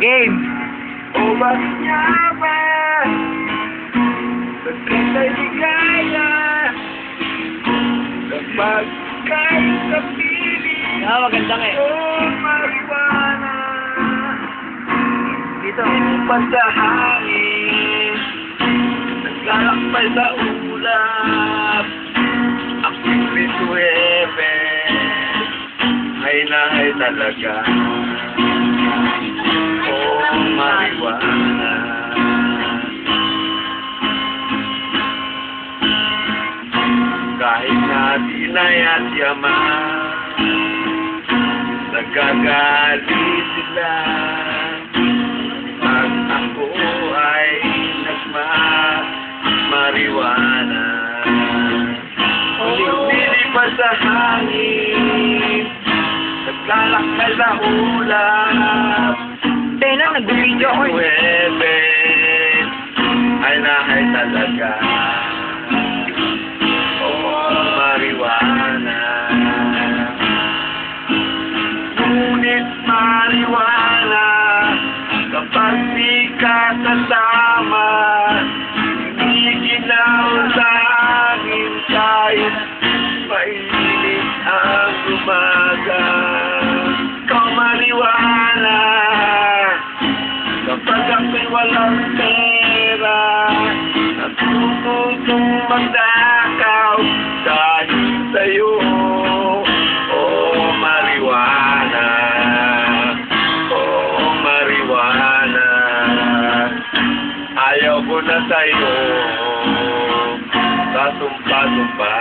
Game! O bakit nga ba sa trista'y di kaya kapag kahit sa piling Magandang eh. o mariwana Dito. pa sa hangin naglalakbay sa ulap ang Espiritu Heaven ay nahay talaga o mariwana kahit na dinay at yaman nagagalit sila pag ako ay nagmamariwana nililipas sa hangin naglalakbay sa ulap Tena, nag-video ako eh. Heaven ay nahay talaga mariwana ngunit mariwana kapag di ka kasama hindi ginaw sa akin kahit mainit ang umaga ikaw mariwana kapag ako'y walang pera natututong magdakaw dahil sa'yo oh mariwana ayaw ko na sa'yo kasumpa-sumpa